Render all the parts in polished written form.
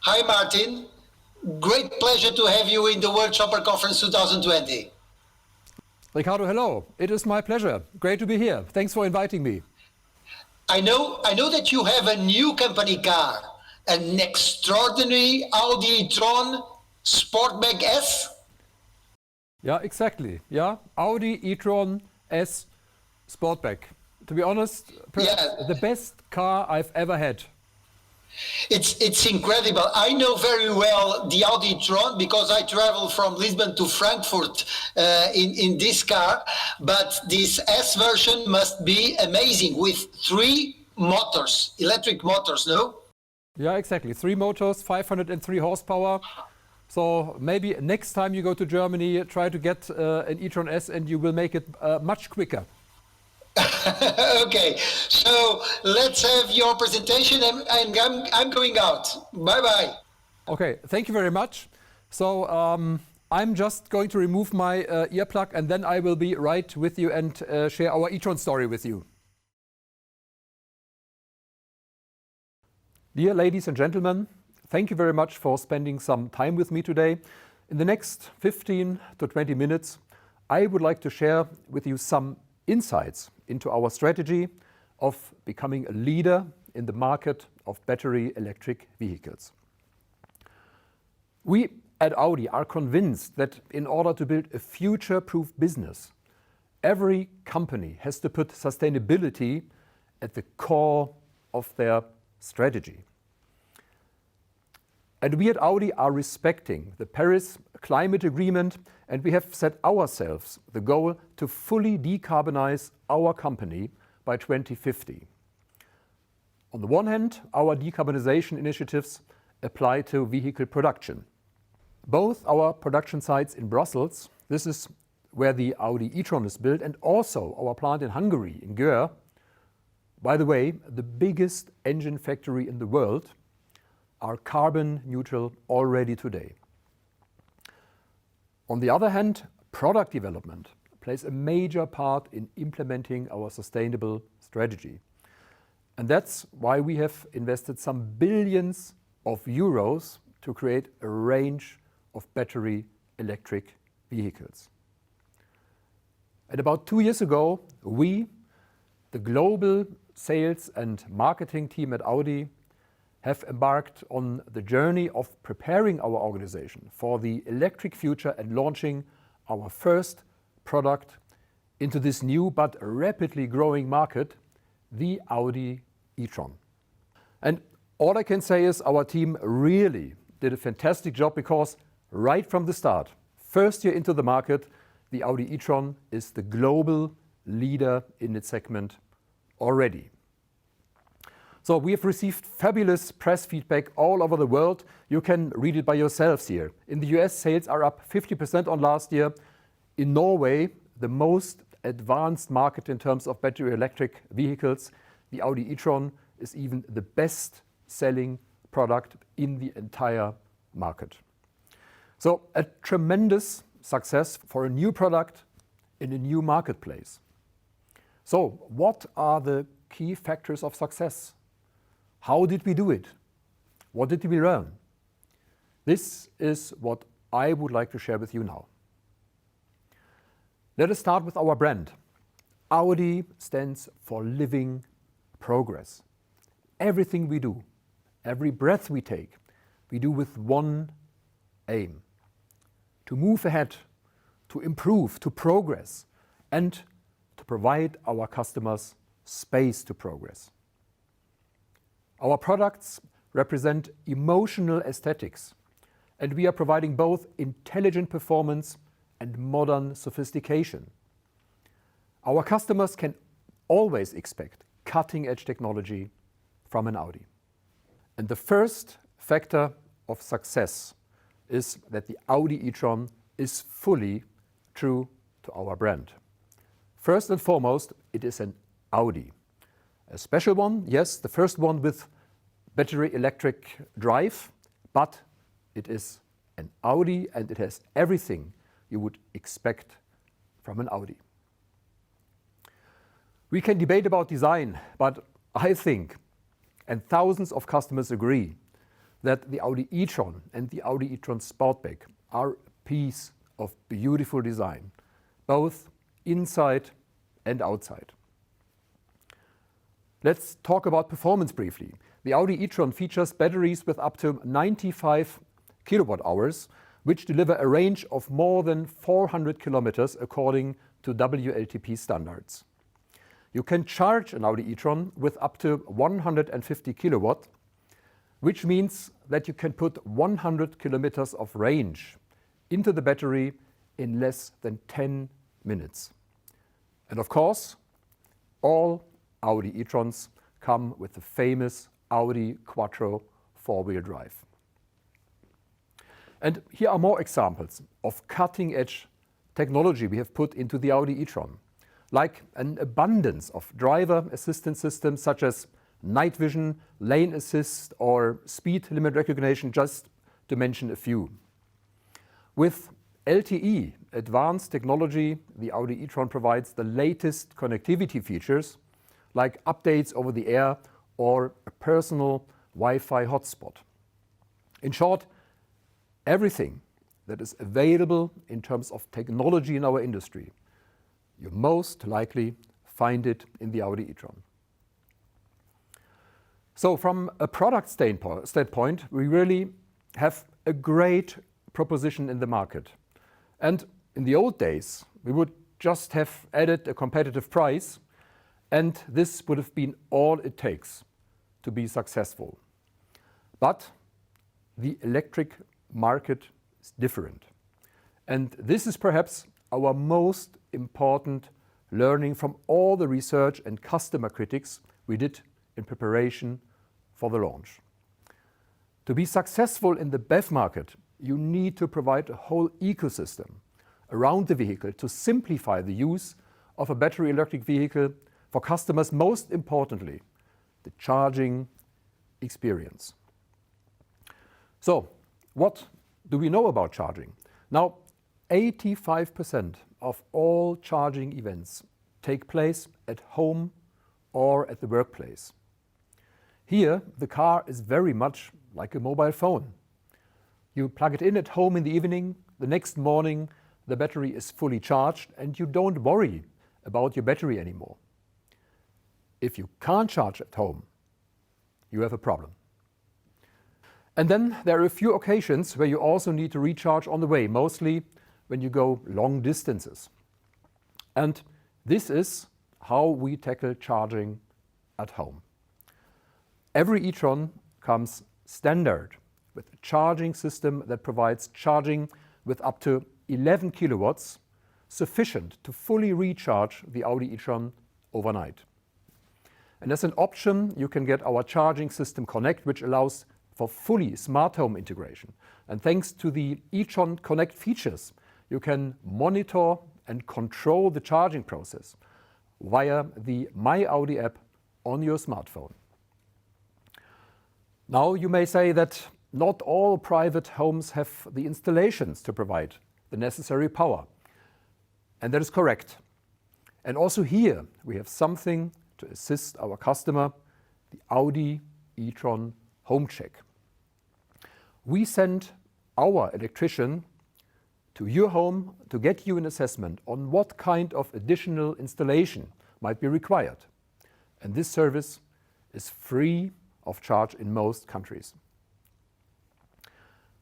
Hi, Martin. Great pleasure to have you in the World Shopper Conference 2020. Ricardo, hello. It is my pleasure. Great to be here. Thanks for inviting me. I know that you have a new company car, an extraordinary Audi e-tron Sportback S. Yeah, exactly. Yeah, Audi e-tron S Sportback. To be honest, perhaps the best car I've ever had. It's incredible. I know very well the Audi e-tron because I travel from Lisbon to Frankfurt in this car. But this S version must be amazing with 3 motors, electric motors, no? Yeah, exactly. 3 motors, 503 horsepower. So maybe next time you go to Germany, try to get an e-tron S and you will make it much quicker. Okay, so let's have your presentation and I'm going out. Bye-bye. Okay, thank you very much. So I'm just going to remove my earplug and then I will be right with you and share our e-tron story with you. Dear ladies and gentlemen, thank you very much for spending some time with me today. In the next 15 to 20 minutes, I would like to share with you some insights into our strategy of becoming a leader in the market of battery electric vehicles. We at Audi are convinced that in order to build a future-proof business, every company has to put sustainability at the core of their strategy. And we at Audi are respecting the Paris Climate Agreement, and we have set ourselves the goal to fully decarbonize our company by 2050. On the one hand, our decarbonization initiatives apply to vehicle production. Both our production sites in Brussels, this is where the Audi e-tron is built, and also our plant in Hungary, in Győr, by the way, the biggest engine factory in the world, are carbon neutral already today. On the other hand, product development plays a major part in implementing our sustainable strategy. And that's why we have invested some billions of euros to create a range of battery electric vehicles. And about 2 years ago, we, the global sales and marketing team at Audi, have embarked on the journey of preparing our organization for the electric future and launching our first product into this new but rapidly growing market, the Audi e-tron. And all I can say is our team really did a fantastic job because right from the start, first year into the market, the Audi e-tron is the global leader in its segment already. So we have received fabulous press feedback all over the world. You can read it by yourselves here. In the US, sales are up 50% on last year. In Norway, the most advanced market in terms of battery electric vehicles, the Audi e-tron is even the best selling product in the entire market. So a tremendous success for a new product in a new marketplace. So what are the key factors of success? How did we do it? What did we learn? This is what I would like to share with you now. Let us start with our brand. Audi stands for living progress. Everything we do, every breath we take, we do with one aim: to move ahead, to improve, to progress, and to provide our customers space to progress. Our products represent emotional aesthetics, and we are providing both intelligent performance and modern sophistication. Our customers can always expect cutting-edge technology from an Audi. And the first factor of success is that the Audi e-tron is fully true to our brand. First and foremost, it is an Audi. A special one, yes, the first one with battery electric drive, but it is an Audi and it has everything you would expect from an Audi. We can debate about design, but I think, and thousands of customers agree, that the Audi e-tron and the Audi e-tron Sportback are a piece of beautiful design, both inside and outside. Let's talk about performance briefly. The Audi e-tron features batteries with up to 95 kilowatt hours, which deliver a range of more than 400 kilometers according to WLTP standards. You can charge an Audi e-tron with up to 150 kilowatt, which means that you can put 100 kilometers of range into the battery in less than 10 minutes. And of course, all Audi e-trons come with the famous Audi Quattro four-wheel drive. And here are more examples of cutting-edge technology we have put into the Audi e-tron, like an abundance of driver assistance systems such as night vision, lane assist, or speed limit recognition, just to mention a few. With LTE, advanced technology, the Audi e-tron provides the latest connectivity features like updates over the air or a personal Wi-Fi hotspot. In short, everything that is available in terms of technology in our industry, you most likely find it in the Audi e-tron. So from a product standpoint, we really have a great proposition in the market. And in the old days, we would just have added a competitive price, and this would have been all it takes to be successful. But the electric market is different. And this is perhaps our most important learning from all the research and customer critics we did in preparation for the launch. To be successful in the BEV market, you need to provide a whole ecosystem around the vehicle to simplify the use of a battery electric vehicle for customers, most importantly, the charging experience. So, what do we know about charging? Now, 85% of all charging events take place at home or at the workplace. Here, the car is very much like a mobile phone. You plug it in at home in the evening, the next morning the battery is fully charged and you don't worry about your battery anymore. If you can't charge at home, you have a problem. And then there are a few occasions where you also need to recharge on the way, mostly when you go long distances. And this is how we tackle charging at home. Every e-tron comes standard with a charging system that provides charging with up to 11 kilowatts, sufficient to fully recharge the Audi e-tron overnight. And as an option, you can get our Charging System Connect, which allows for fully smart home integration. And thanks to the e-tron Connect features, you can monitor and control the charging process via the My Audi app on your smartphone. Now you may say that not all private homes have the installations to provide the necessary power. And that is correct. And also here we have something to assist our customer, the Audi e-tron Home Check. We send our electrician to your home to get you an assessment on what kind of additional installation might be required. And this service is free of charge in most countries.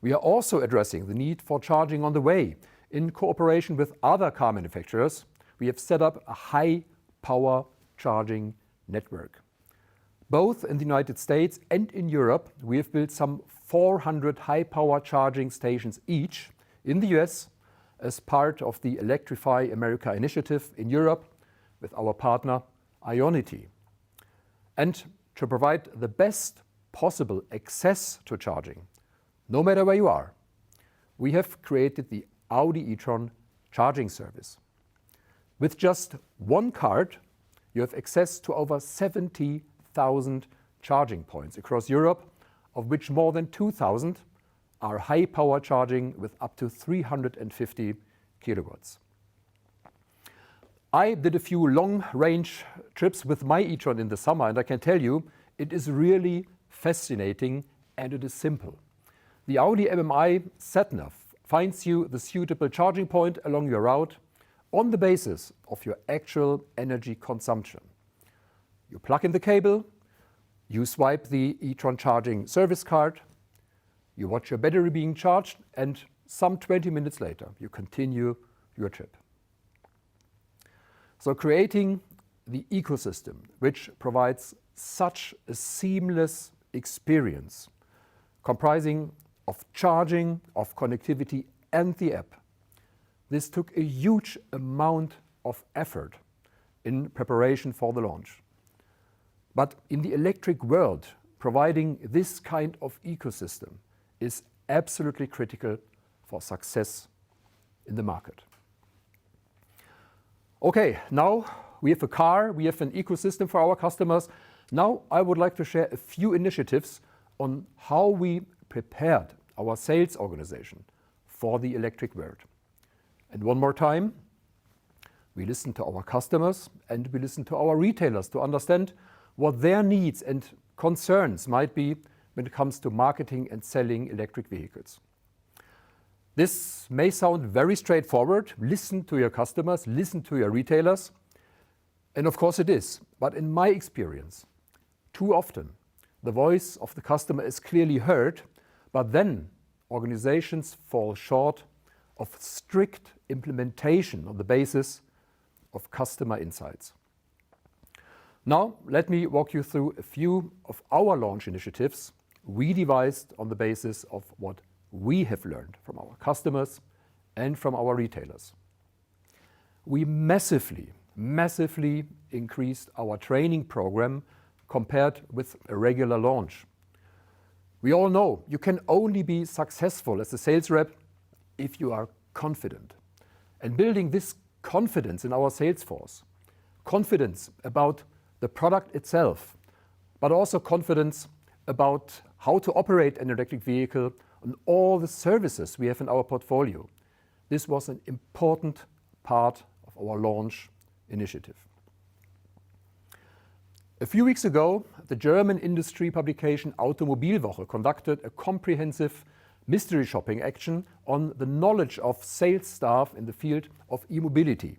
We are also addressing the need for charging on the way. In cooperation with other car manufacturers, we have set up a high-power charging network. Both in the United States and in Europe, we have built some 400 high-power charging stations each. In the US, as part of the Electrify America initiative in Europe with our partner Ionity. And to provide the best possible access to charging, no matter where you are, we have created the Audi e-tron charging service. With just one card, you have access to over 70,000 charging points across Europe, of which more than 2,000 are high-power charging with up to 350 kilowatts. I did a few long-range trips with my e-tron in the summer, and I can tell you, it is really fascinating and it is simple. The Audi MMI SatNav finds you the suitable charging point along your route on the basis of your actual energy consumption. You plug in the cable, you swipe the e-tron charging service card, you watch your battery being charged, and some 20 minutes later, you continue your trip. So creating the ecosystem which provides such a seamless experience, comprising of charging, of connectivity, and the app. This took a huge amount of effort in preparation for the launch. But in the electric world, providing this kind of ecosystem is absolutely critical for success in the market. Okay, now we have a car, we have an ecosystem for our customers. Now I would like to share a few initiatives on how we prepared our sales organization for the electric world. And one more time, we listen to our customers and we listen to our retailers to understand what their needs and concerns might be when it comes to marketing and selling electric vehicles. This may sound very straightforward. Listen to your customers, listen to your retailers. And of course it is. But in my experience, too often, the voice of the customer is clearly heard, but then organizations fall short of strict implementation on the basis of customer insights. Now, let me walk you through a few of our launch initiatives we devised on the basis of what we have learned from our customers and from our retailers. We massively increased our training program compared with a regular launch. We all know you can only be successful as a sales rep if you are confident. And building this confidence in our sales force, confidence about the product itself, but also confidence about how to operate an electric vehicle and all the services we have in our portfolio. This was an important part of our launch initiative. A few weeks ago, the German industry publication Automobilwoche conducted a comprehensive mystery shopping action on the knowledge of sales staff in the field of e-mobility.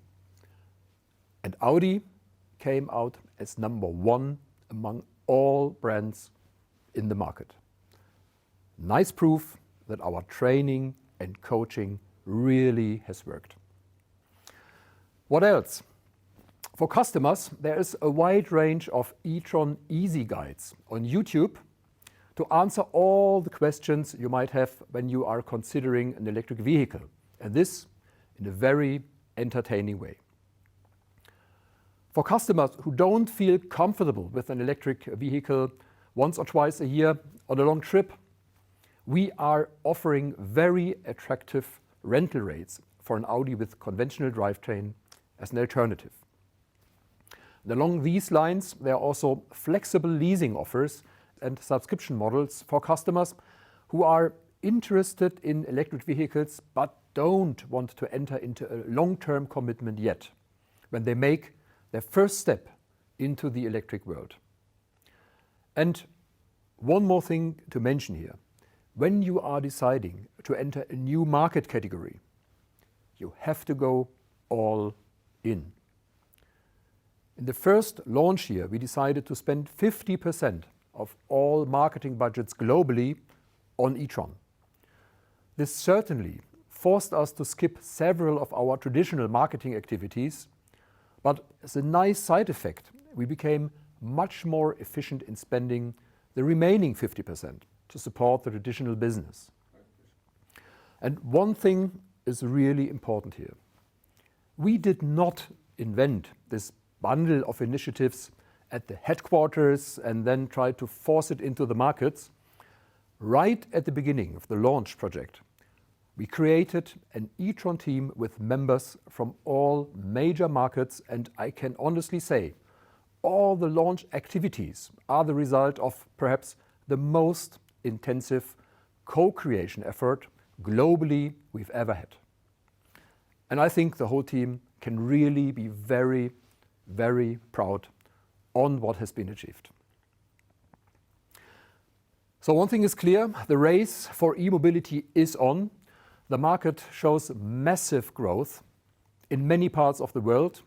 And Audi came out as number one among all brands in the market. Nice proof that our training and coaching really has worked. What else? For customers, there is a wide range of e-tron easy guides on YouTube to answer all the questions you might have when you are considering an electric vehicle, and this in a very entertaining way. For customers who don't feel comfortable with an electric vehicle once or twice a year on a long trip, we are offering very attractive rental rates for an Audi with conventional drivetrain as an alternative. And along these lines, there are also flexible leasing offers and subscription models for customers who are interested in electric vehicles but don't want to enter into a long-term commitment yet when they make their first step into the electric world. And one more thing to mention here. When you are deciding to enter a new market category, you have to go all in. In the first launch year, we decided to spend 50% of all marketing budgets globally on e-tron. This certainly forced us to skip several of our traditional marketing activities, but as a nice side effect, we became much more efficient in spending the remaining 50% to support the traditional business. And one thing is really important here. We did not invent this bundle of initiatives at the headquarters and then try to force it into the markets. Right at the beginning of the launch project, we created an e-tron team with members from all major markets, and I can honestly say all the launch activities are the result of perhaps the most intensive co-creation effort globally we've ever had. And I think the whole team can really be very, very proud on what has been achieved. So one thing is clear, the race for e-mobility is on. The market shows massive growth in many parts of the world.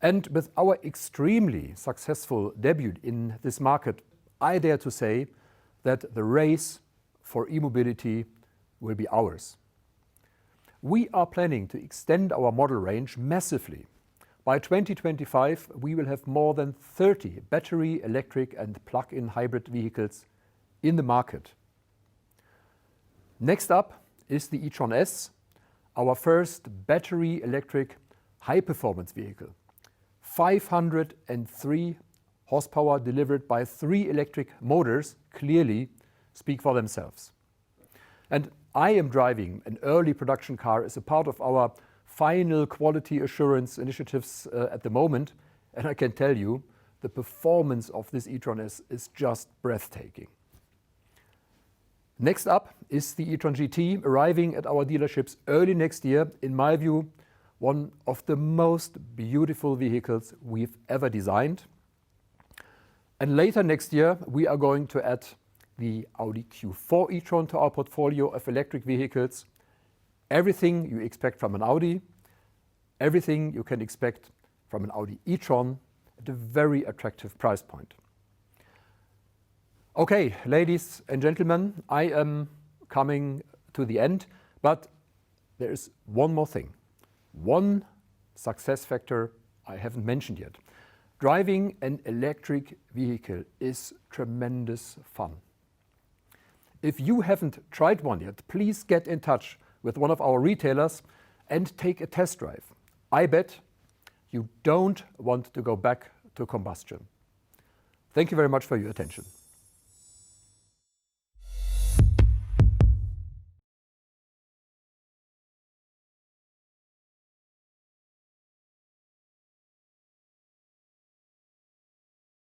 And with our extremely successful debut in this market, I dare to say that the race for e-mobility will be ours. We are planning to extend our model range massively. By 2025, we will have more than 30 battery, electric and plug-in hybrid vehicles in the market. Next up is the e-tron S, our first battery electric high-performance vehicle. 503 horsepower delivered by 3 electric motors clearly speak for themselves. And I am driving an early production car as a part of our final quality assurance initiatives at the moment, and I can tell you the performance of this e-tron S is just breathtaking. Next up is the e-tron GT, arriving at our dealerships early next year. In my view, one of the most beautiful vehicles we've ever designed. And later next year, we are going to add the Audi Q4 e-tron to our portfolio of electric vehicles. Everything you expect from an Audi, everything you can expect from an Audi e-tron at a very attractive price point. Okay, ladies and gentlemen, I am coming to the end, but there is one more thing. One success factor I haven't mentioned yet. Driving an electric vehicle is tremendous fun. If you haven't tried one yet, please get in touch with one of our retailers and take a test drive. I bet you don't want to go back to combustion. Thank you very much for your attention.